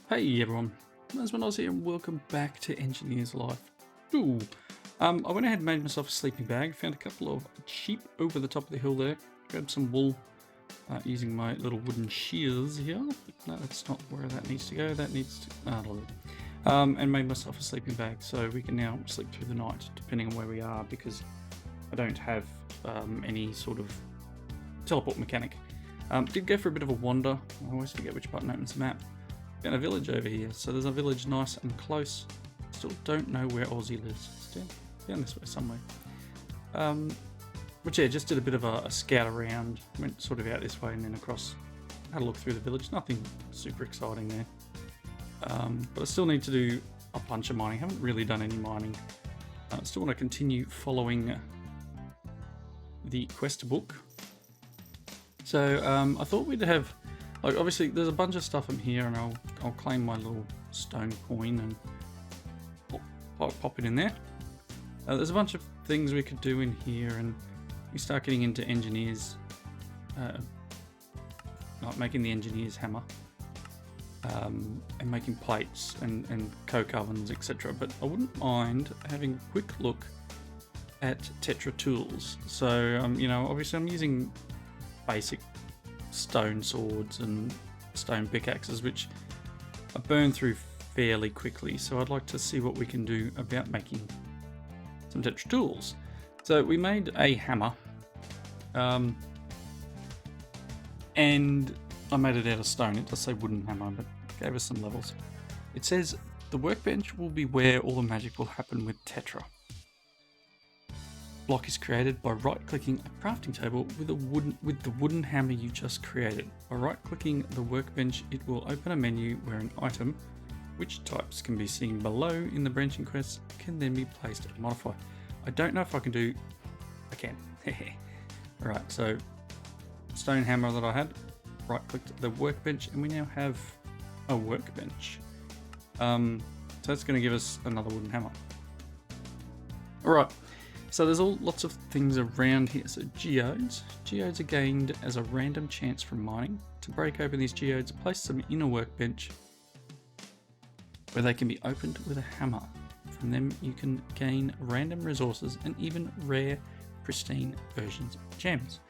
Hey everyone, Oz here and welcome back to Engineer's Life. Ooh. I went ahead and made myself a sleeping bag, found a couple of sheep over the top of the hill there, grabbed some wool using my little wooden shears here. No, that's not where that needs to go, that needs to... that'll do. And made myself a sleeping bag so we can now sleep through the night depending on where we are because I don't have any sort of teleport mechanic. Did go for a bit of a wander. I always forget which button opens the map. Got a village over here, so there's a village nice and close. Still don't know where Aussie lives. It's down this way somewhere. But yeah, just did a bit of a scout around. Went sort of out this way and then across. Had a look through the village. Nothing super exciting there. But I still need to do a bunch of mining. Haven't really done any mining. I still want to continue following the quest book. So I thought we'd have, like, obviously there's a bunch of stuff in here, and I'll claim my little stone coin and pop it in there. There's a bunch of things we could do in here, and we start getting into engineers, like making the engineer's hammer, and making plates and coke ovens, etc. But I wouldn't mind having a quick look at Tetra tools. So you know, obviously I'm using basic stone swords and stone pickaxes, which I burn through fairly quickly, so I'd like to see what we can do about making some Tetra tools. So we made a hammer, and I made it out of stone. It does say wooden hammer, but it gave us some levels. It says the workbench will be where all the magic will happen with Tetra. Block is created by right-clicking a crafting table with the wooden hammer you just created. By right-clicking the workbench, it will open a menu where an item, which types can be seen below in the branching quests, can then be placed and modified. I don't know if I can do... I can. Alright, so stone hammer that I had, right-clicked the workbench, and we now have a workbench. So that's going to give us another wooden hammer. Alright. So there's lots of things around here. So geodes. Geodes are gained as a random chance from mining. To break open these geodes, place them in a workbench where they can be opened with a hammer. From them you can gain random resources and even rare, pristine versions of gems.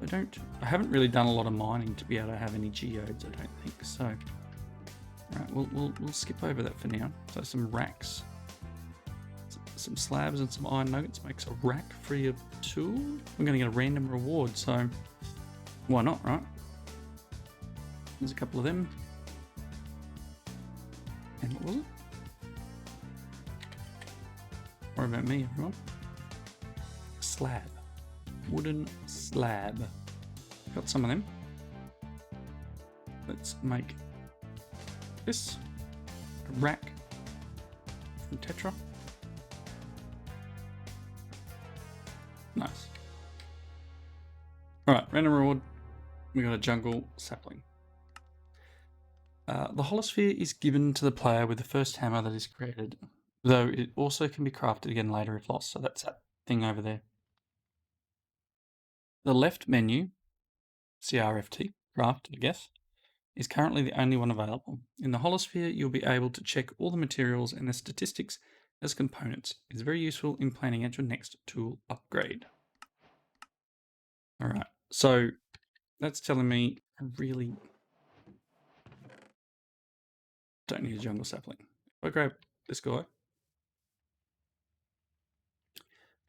I haven't really done a lot of mining to be able to have any geodes, I don't think so. Alright, we'll skip over that for now. So some racks. Some slabs and some iron nuggets makes a rack free of tool. We're going to get a random reward, so why not, right? There's a couple of them. And what was it? Worry about me, everyone. Slab. Wooden slab. Got some of them. Let's make this a rack from Tetra. Nice. Alright, random reward. We got a jungle sapling. The holosphere is given to the player with the first hammer that is created, though it also can be crafted again later if lost, so that's that thing over there. The left menu, CRFT, craft, I guess, is currently the only one available. In the holosphere, you'll be able to check all the materials and the statistics as components. It's very useful in planning out your next tool upgrade. Alright, so that's telling me I really don't need a jungle sapling. If I grab this guy,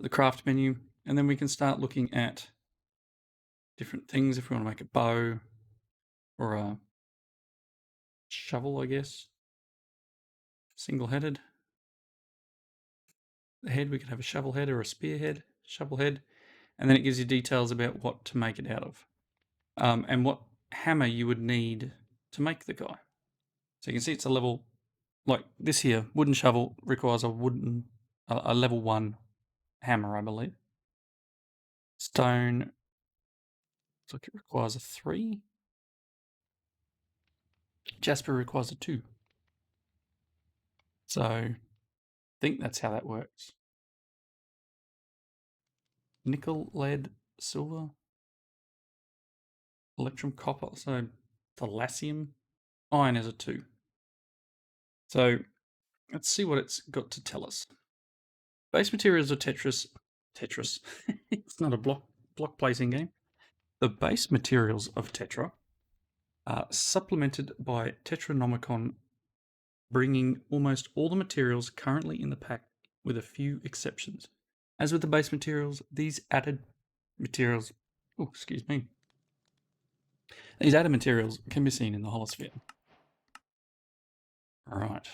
the craft menu, and then we can start looking at different things if we want to make a bow or a shovel, I guess. Single-headed. The head, we could have a shovel head or a spear head, shovel head, and then it gives you details about what to make it out of, and what hammer you would need to make the guy. So you can see it's a level, like this here, wooden shovel requires a level 1 hammer, I believe. Stone, looks like it requires a 3. Jasper requires a 2. So I think that's how that works. Nickel, lead, silver, electrum, copper, so potassium. Iron is a 2. So let's see what it's got to tell us. Base materials of Tetris. It's not a block placing game. The base materials of Tetra are supplemented by Tetranomicon, bringing almost all the materials currently in the pack, with a few exceptions. As with the base materials, these added materials, these added materials can be seen in the holosphere. All right.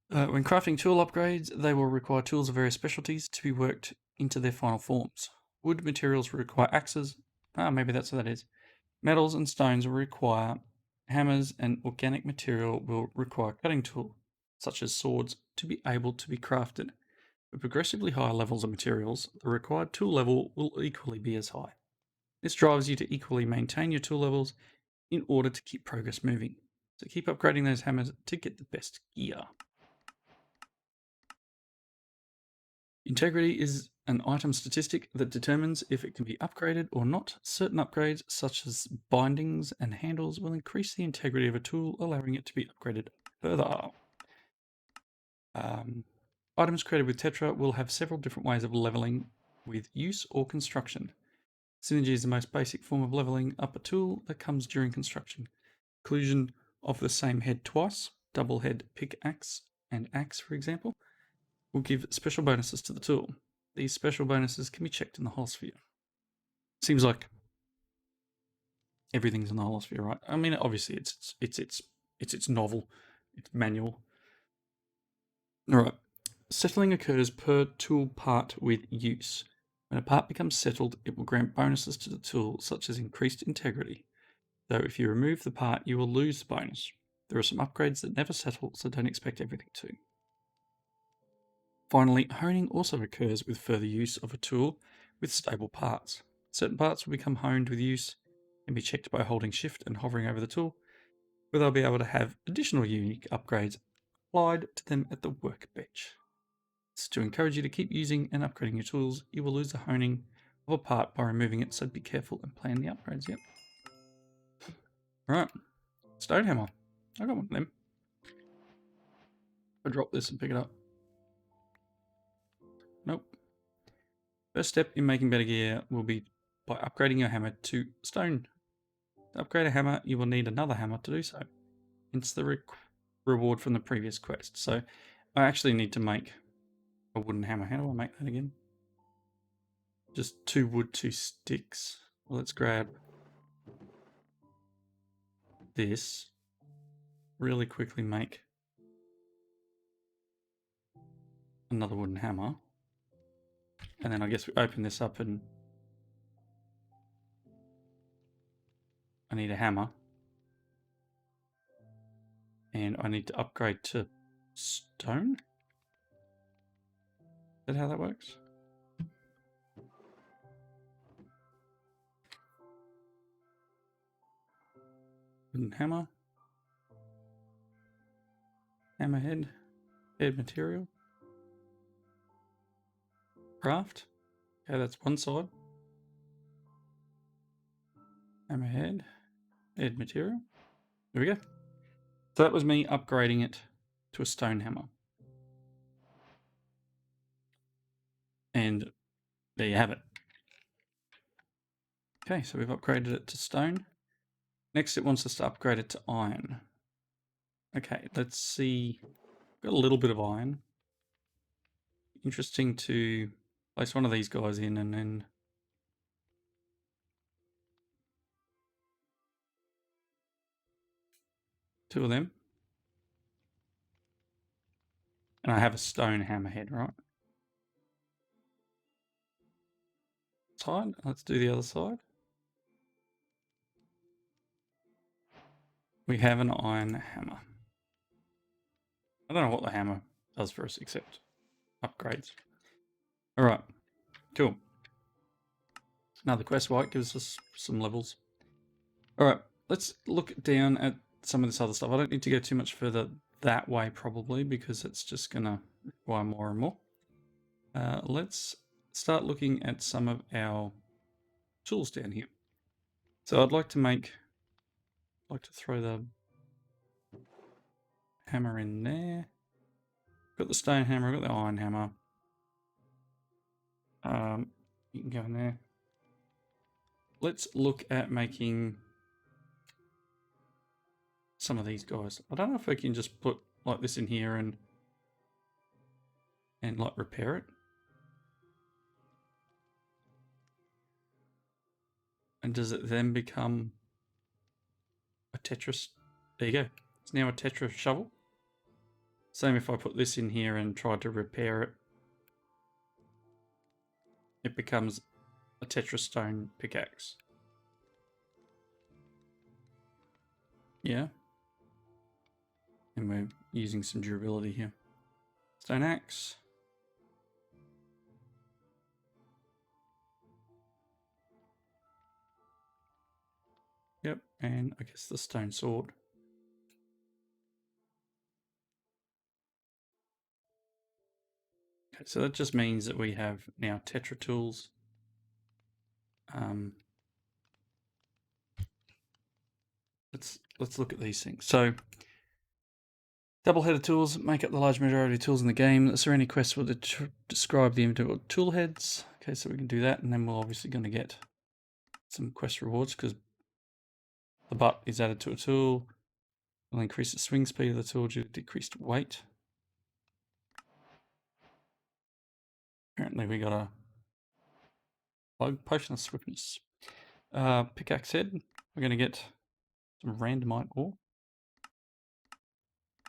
When crafting tool upgrades, they will require tools of various specialties to be worked into their final forms. Wood materials will require axes. Maybe that's what that is. Metals and stones will require hammers, and organic material will require cutting tool, such as swords, to be able to be crafted. With progressively higher levels of materials, the required tool level will equally be as high. This drives you to equally maintain your tool levels in order to keep progress moving. So keep upgrading those hammers to get the best gear. Integrity is an item statistic that determines if it can be upgraded or not. Certain upgrades, such as bindings and handles, will increase the integrity of a tool, allowing it to be upgraded further. Items created with Tetra will have several different ways of leveling with use or construction. Synergy is the most basic form of leveling up a tool that comes during construction. Inclusion of the same head twice, double head pickaxe and axe, for example, will give special bonuses to the tool. These special bonuses can be checked in the holosphere. Seems like everything's in the holosphere, right? I mean, obviously it's novel, it's manual. All right. Settling occurs per tool part with use. When a part becomes settled, it will grant bonuses to the tool, such as increased integrity. Though if you remove the part, you will lose the bonus. There are some upgrades that never settle, so don't expect everything to. Finally, honing also occurs with further use of a tool with stable parts. Certain parts will become honed with use and be checked by holding shift and hovering over the tool, where they'll be able to have additional unique upgrades applied to them at the workbench. It's to encourage you to keep using and upgrading your tools. You will lose the honing of a part by removing it, so be careful and plan the upgrades. Yep. Right. Stone hammer. I got one of them. I drop this and pick it up. Nope. First step in making better gear will be by upgrading your hammer to stone. To upgrade a hammer, you will need another hammer to do so. Hence the reward from the previous quest. So I actually need to make a wooden hammer. How do I make that again? Just 2 wood, 2 sticks. Well, let's grab this. Really quickly make another wooden hammer. And then I guess we open this up and I need a hammer. And I need to upgrade to stone? Is that how that works? Wooden hammer. Hammerhead. Head material. Craft. Okay, that's one side. Hammerhead. Head material. There we go. So that was me upgrading it to a stone hammer. And there you have it. Okay, so we've upgraded it to stone. Next it wants us to upgrade it to iron. Okay, let's see. Got a little bit of iron. Interesting to place one of these guys in and then two of them. And I have a stone hammerhead, right? Side. Let's do the other side. We have an iron hammer. I don't know what the hammer does for us except upgrades. All right, cool. Another quest white gives us some levels. All right, let's look down at some of this other stuff. I don't need to go too much further that way probably because it's just gonna require more and more. Let's start looking at some of our tools down here. So I'd like to make like to throw the hammer in there. Got the stone hammer, got the iron hammer. You can go in there. Let's look at making some of these guys. I don't know if we can just put like this in here and like repair it. And does it then become a Tetris? There you go. It's now a Tetris shovel. Same if I put this in here and tried to repair it. It becomes a Tetris stone pickaxe. Yeah. And we're using some durability here. Stone axe. Yep, and I guess the stone sword. Okay, so that just means that we have now Tetra tools. Let's look at these things. So double-headed tools make up the large majority of tools in the game. The surrounding quest will describe the individual tool heads. Okay, so we can do that, and then we're obviously going to get some quest rewards because the butt is added to a tool. Will increase the swing speed of the tool due to decreased weight. Apparently we got a bug potion of swiftness. Pickaxe head. We're going to get some randomite ore.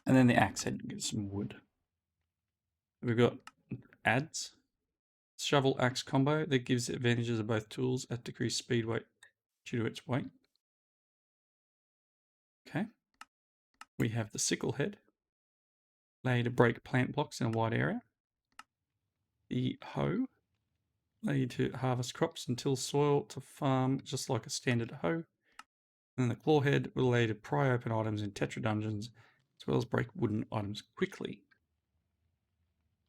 And then the axe head, get some wood. We've got adds. Shovel axe combo that gives advantages of both tools at decreased speed weight due to its weight. Okay. We have the sickle head. Lay to break plant blocks in a wide area. The hoe. Lay to harvest crops and till soil to farm just like a standard hoe. And then the claw head will lay to pry open items in Tetra dungeons as well as break wooden items quickly.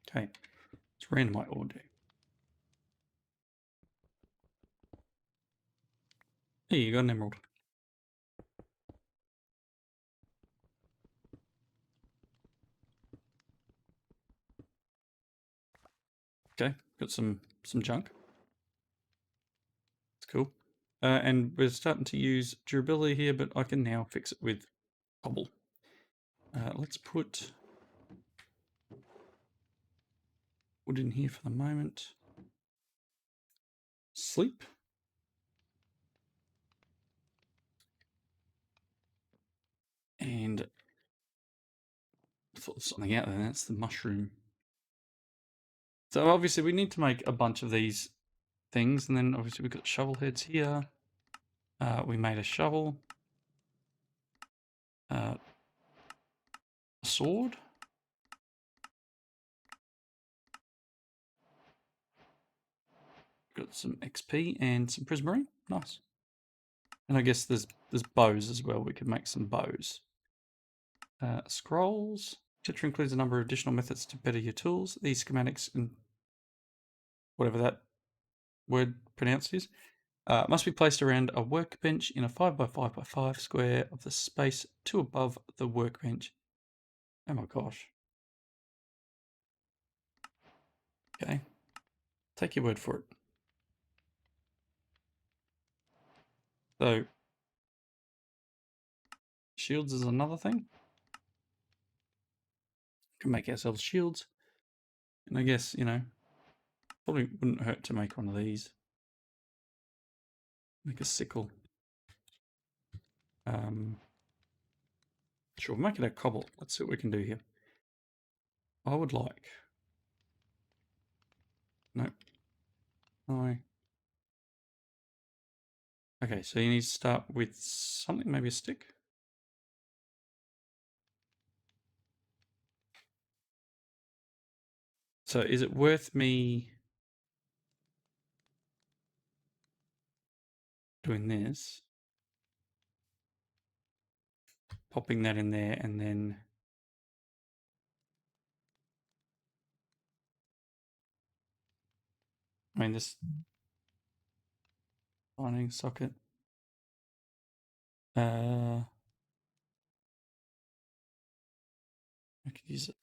Okay. It's randomite ore do. Hey, you got an emerald. Okay, got some junk. It's cool. And we're starting to use durability here, but I can now fix it with cobble. Let's put wood in here for the moment. Sleep. And I thought there's something out there. That's the mushroom. So obviously we need to make a bunch of these things, and then obviously we've got shovel heads here. We made a shovel. A sword. Got some XP and some prismarine. Nice. And I guess there's bows as well. We could make some bows. Scrolls. Tetra includes a number of additional methods to better your tools. These schematics and whatever that word pronounced is must be placed around a workbench in a 5x5x5 square of the space to above the workbench. Oh my gosh. Okay. Take your word for it. So, shields is another thing. Can make ourselves shields. And I guess, you know, probably wouldn't hurt to make one of these. Make a sickle. Sure, make it a cobble. Let's see what we can do here. I would like... Nope. No. Okay, so you need to start with something, maybe a stick. So is it worth me doing this? Popping that in there and then... I mean, this lining socket. use it.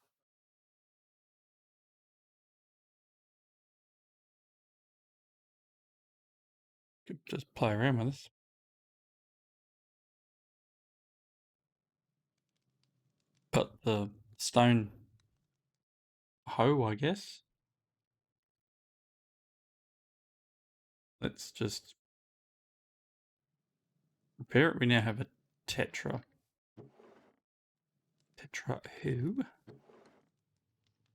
Could just play around with this. But the stone hoe, I guess. Let's just repair it. We now have a tetra hoe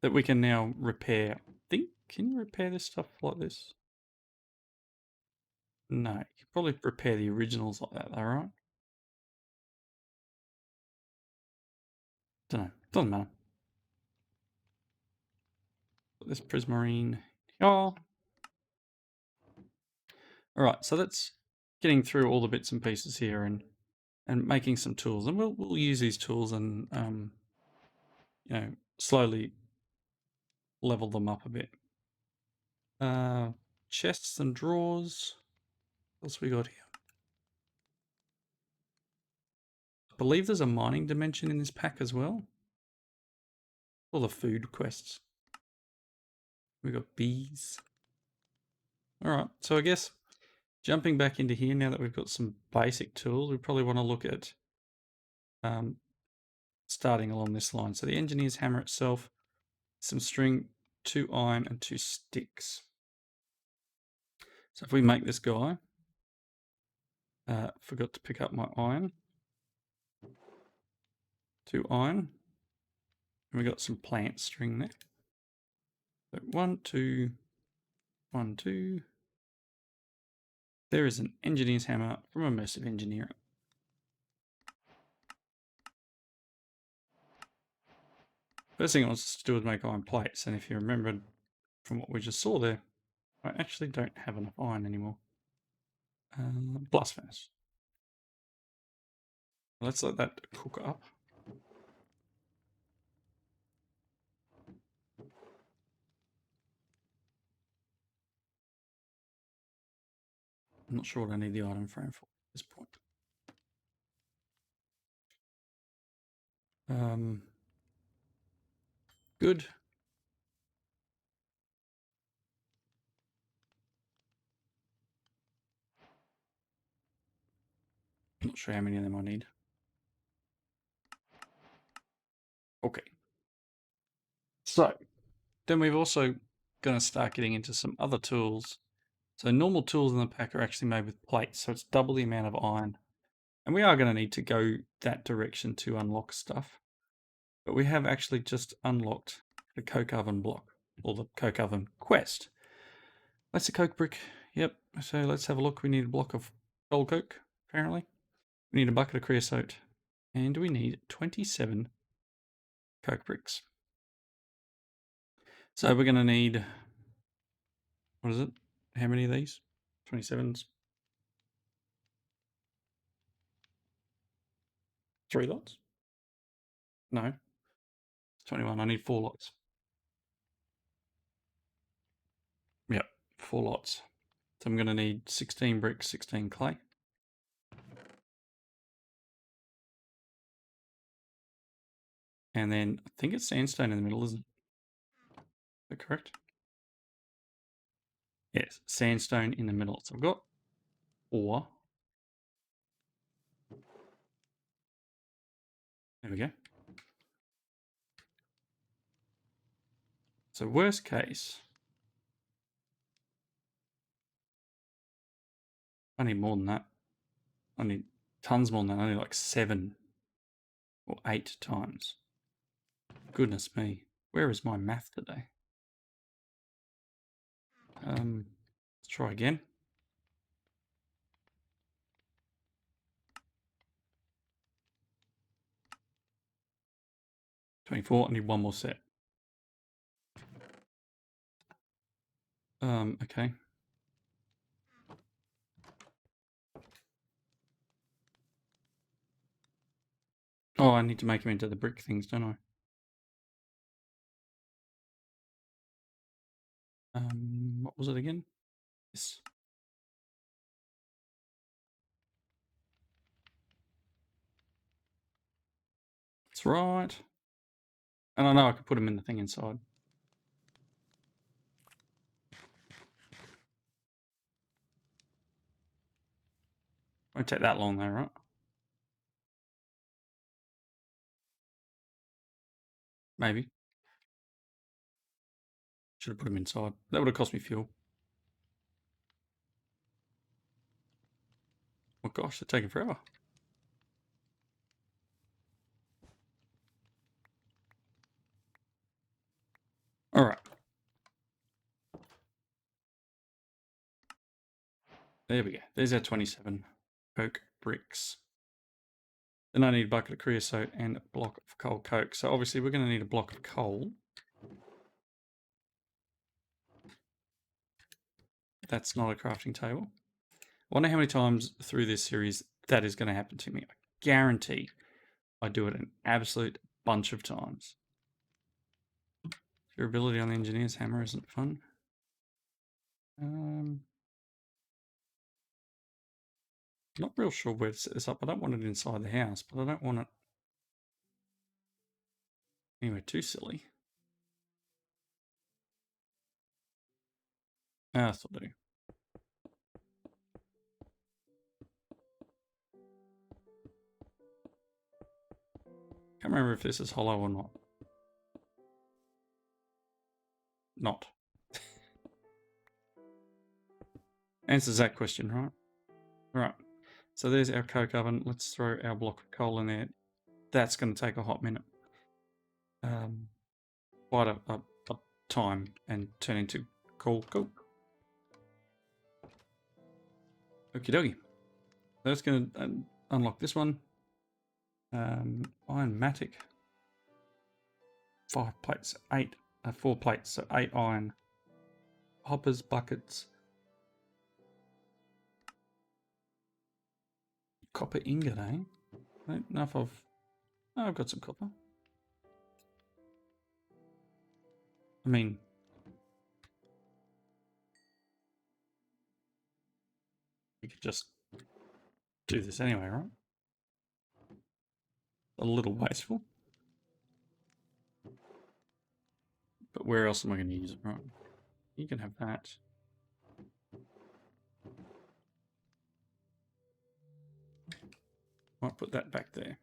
that we can now repair. I think, can you repair this stuff like this? No, you can probably repair the originals like that though, right? Don't know. Doesn't matter. Put this prismarine. Oh. Alright, so that's getting through all the bits and pieces here and making some tools. And we'll use these tools and you know, slowly level them up a bit. Chests and drawers. What else we got here? I believe there's a mining dimension in this pack as well. All the food quests. We got bees. Alright, so I guess jumping back into here now that we've got some basic tools, we probably want to look at starting along this line. So the engineer's hammer itself, some string, 2 iron and 2 sticks. So if we make this guy, forgot to pick up my iron, 2 iron, and we got some plant string there. So 1, 2, 1, 2. There is an engineer's hammer from Immersive Engineering. First thing I want to do is make iron plates, and if you remembered from what we just saw there, I actually don't have enough iron anymore. Blast furnace. Let's let that cook up. I'm not sure what I need the item frame for at this point. Good. I'm not sure how many of them I need. Okay. So, then we've also going to start getting into some other tools. So normal tools in the pack are actually made with plates, so it's double the amount of iron. And we are going to need to go that direction to unlock stuff. But we have actually just unlocked the coke oven block, or the coke oven quest. That's a coke brick. Yep, so let's have a look. We need a block of gold coke, apparently. We need a bucket of creosote. And we need 27 coke bricks. So we're going to need, what is it? How many of these? 27s? 3 lots? No. It's 21. I need 4 lots. Yep, 4 lots. So I'm going to need 16 bricks, 16 clay. And then I think it's sandstone in the middle, isn't it? Is that correct? Yes, sandstone in the middle. So I've got 4. There we go. So worst case, I need more than that. I need tons more than that. I need like 7 or 8 times. Goodness me. Where is my math today? Let's try again. 24. I need 1 more set. Okay. Oh, I need to make them into the brick things, don't I? What was it again? Yes. That's right. And I know I could put them in the thing inside. Won't take that long though, right? Maybe. Should have put them inside. That would have cost me fuel. Oh gosh, they're taking forever. All right. There we go. There's our 27 coke bricks. Then I need a bucket of creosote and a block of coal coke. So obviously we're going to need a block of coal. That's not a crafting table. I wonder how many times through this series that is going to happen to me. I guarantee I do it an absolute bunch of times. Durability on the engineer's hammer isn't fun. Not real sure where to set this up. I don't want it inside the house, but I don't want it anywhere too silly. Ah, that'll do. Can't remember if this is hollow or not. Not. Answers that question, right? Right. So there's our coke oven. Let's throw our block of coal in there. That's going to take a hot minute. Quite a time and turn into coal coke. Okie dokie. That's going to unlock this one. Ironmatic. 5 plates. 4 plates. So 8 iron. Hoppers, buckets. Copper ingot, eh? Right, enough of... Oh, I've got some copper. I mean... we could just do this anyway, right? A little wasteful. But where else am I going to use it, right? You can have that. Might put that back there.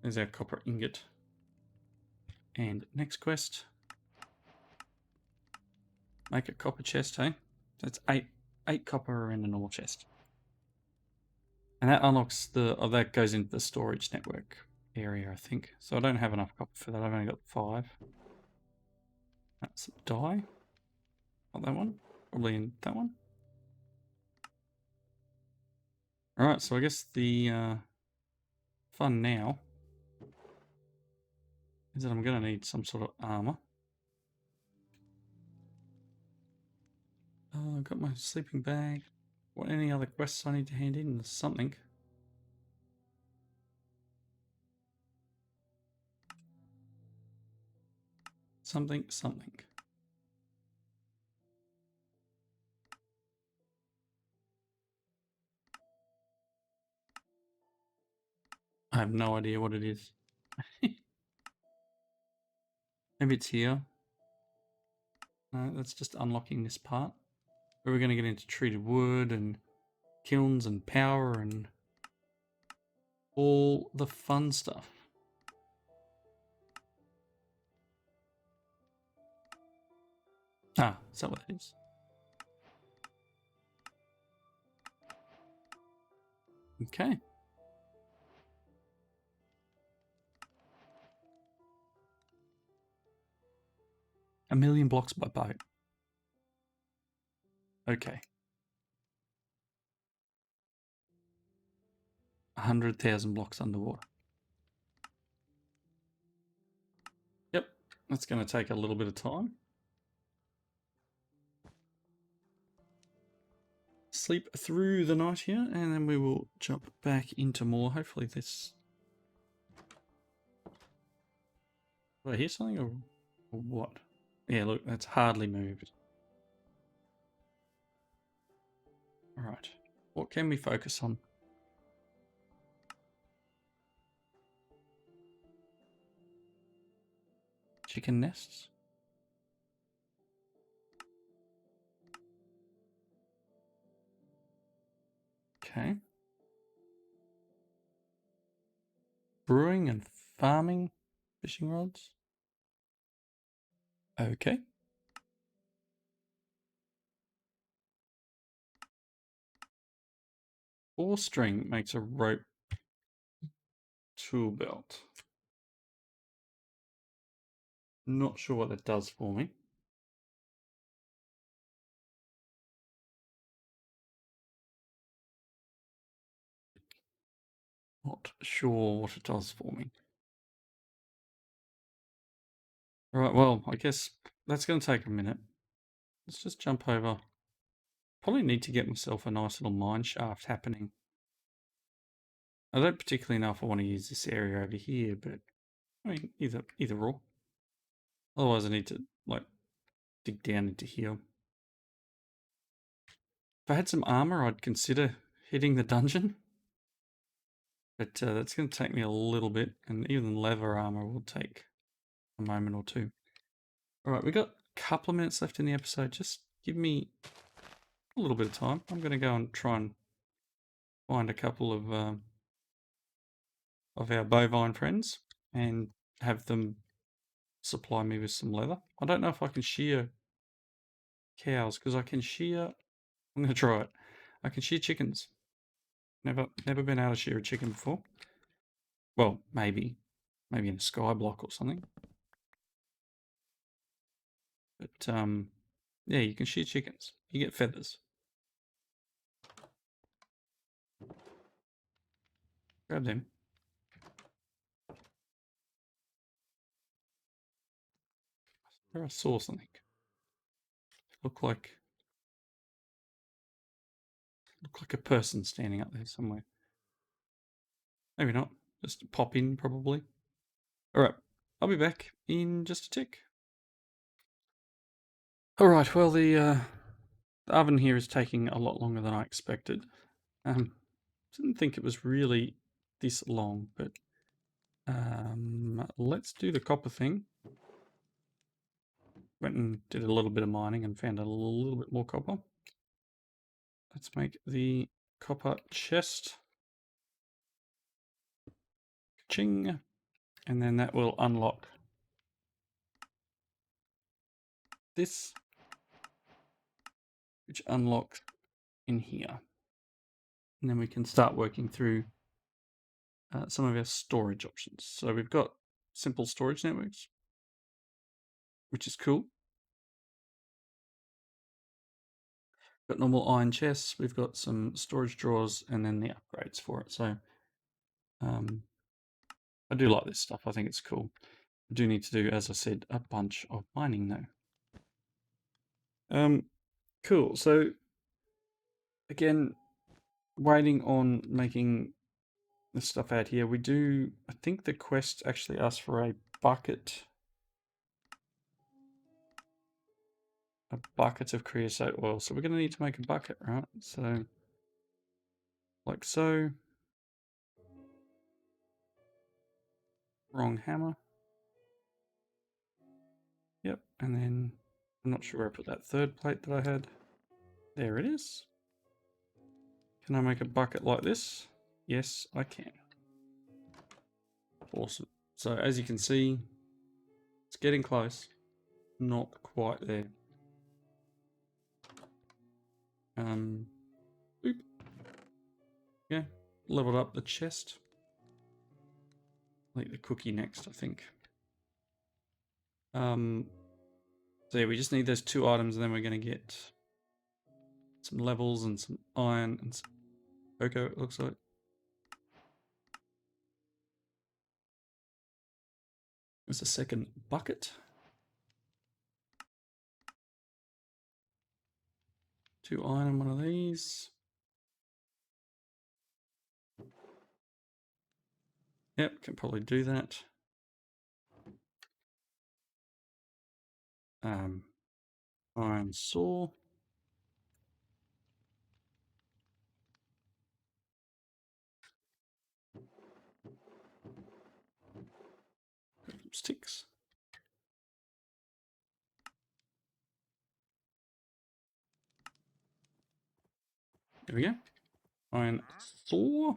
There's our copper ingot. And next quest. Make a copper chest, hey? That's 8 copper in a normal chest. And that unlocks the... oh, that goes into the storage network area, I think. So I don't have enough copper for that. I've only got 5. That's dye. Not that one. Probably in that one. Alright, so I guess the fun now is that I'm going to need some sort of armor. I've got my sleeping bag. What, any other quests I need to hand in? There's something. Something. I have no idea what it is. Maybe it's here. No, that's just unlocking this part. Where we're going to get into treated wood and kilns and power and all the fun stuff. Ah, is that what it is? Okay. A million blocks by boat. Okay. 100,000 blocks underwater. Yep, that's going to take a little bit of time. Sleep through the night here, and then we will jump back into more. Hopefully this... did I hear something or what? Yeah, look, that's hardly moved. Alright, what can we focus on? chicken nests. Okay. Brewing and farming fishing rods. Okay. Four string makes a rope tool belt. Not sure what that does for me. Not sure what it does for me. Right, well, I guess that's going to take a minute. Let's just jump over. Probably need to get myself a nice little mine shaft happening. I don't particularly know if I want to use this area over here, but I mean, either or. Otherwise, I need to, like, dig down into here. If I had some armor, I'd consider hitting the dungeon. But that's going to take me a little bit, and even leather armor will take a moment or two. Alright, we've got a couple of minutes left in the episode. Just give me a little bit of time. I'm going to go and try and find a couple of our bovine friends and have them supply me with some leather. I don't know if I can shear cows, because I can shear... I'm going to try it. I can shear chickens. Never been able to shear a chicken before. Well, maybe in a sky block or something. But yeah, you can shear chickens. You get feathers. Grab them. There I saw something. Look like a person standing up there somewhere. Maybe not. Just pop in, probably. Alright, I'll be back in just a tick. Alright, well, the oven here is taking a lot longer than I expected. Didn't think it was really this long, but let's do the copper thing. Went and did a little bit of mining and found a little bit more copper. Let's make the copper chest. Ching. And then that will unlock this, which unlocks in here. And then we can start working through some of our storage options. So we've got simple storage networks, which is cool. Got normal iron chests, we've got some storage drawers, and then the upgrades for it. So I do like this stuff. I think it's cool. I do need to do, as I said, a bunch of mining though. Cool. So again, waiting on making the stuff out here. We do, I think the quest actually asks for a bucket of creosote oil. So we're going to need to make a bucket, right? So, like so. Wrong hammer. Yep, and then I'm not sure where I put that third plate that I had. There it is. Can I make a bucket like this? Yes, I can. Awesome. So as you can see, it's getting close. Not quite there. Boop. Yeah, leveled up the chest. I'll eat the cookie next, I think. So yeah, we just need those two items, and then we're going to get some levels and some iron and some cocoa, it looks like. There's a second bucket. 2 iron on one of these. Yep, can probably do that. Iron saw. Sticks. There we go. Iron saw.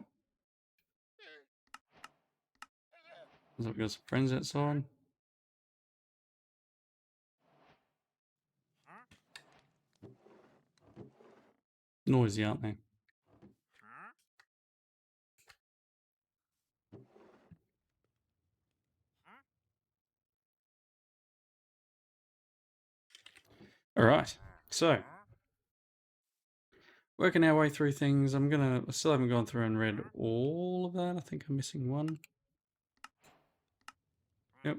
Looks like we've got some friends outside. Noisy, aren't they? All right, so working our way through things. I still haven't gone through and read all of that. I think I'm missing one. Yep.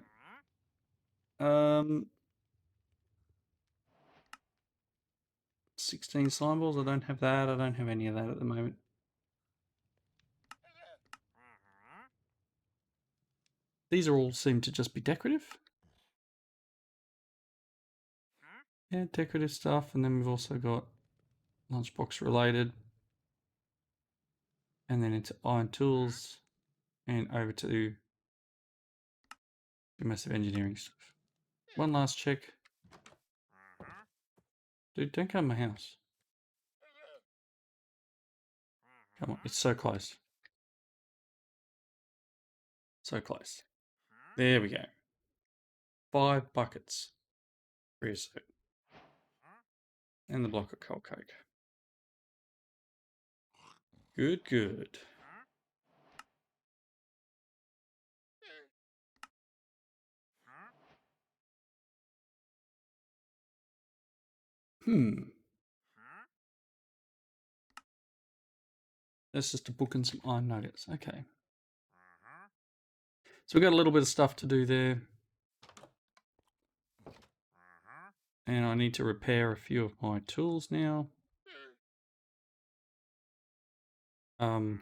16 slime balls. I don't have that. I don't have any of that at the moment. These are all seem to just be decorative. Yeah, decorative stuff. And then we've also got lunchbox related. And then into iron tools and over to massive engineering stuff. One last check. Dude, don't come in my house. Come on, it's so close. So close. There we go. 5 buckets. Creosote. And the block of coal coke. Good, good. That's just a book and some iron nuggets. Okay. So we've got a little bit of stuff to do there. And I need to repair a few of my tools now. And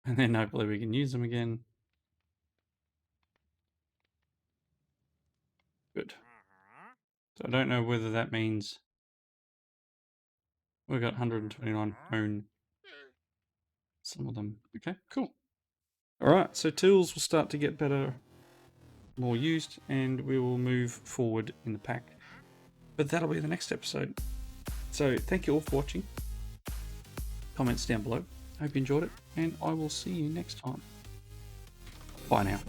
then hopefully we can use them again. Good. So I don't know whether that means we've got 129 bone. Some of them. Okay, cool. All right, so tools will start to get better, more used, and we will move forward in the pack. But that'll be the next episode. So thank you all for watching. Comments down below. Hope you enjoyed it, and I will see you next time. Bye now.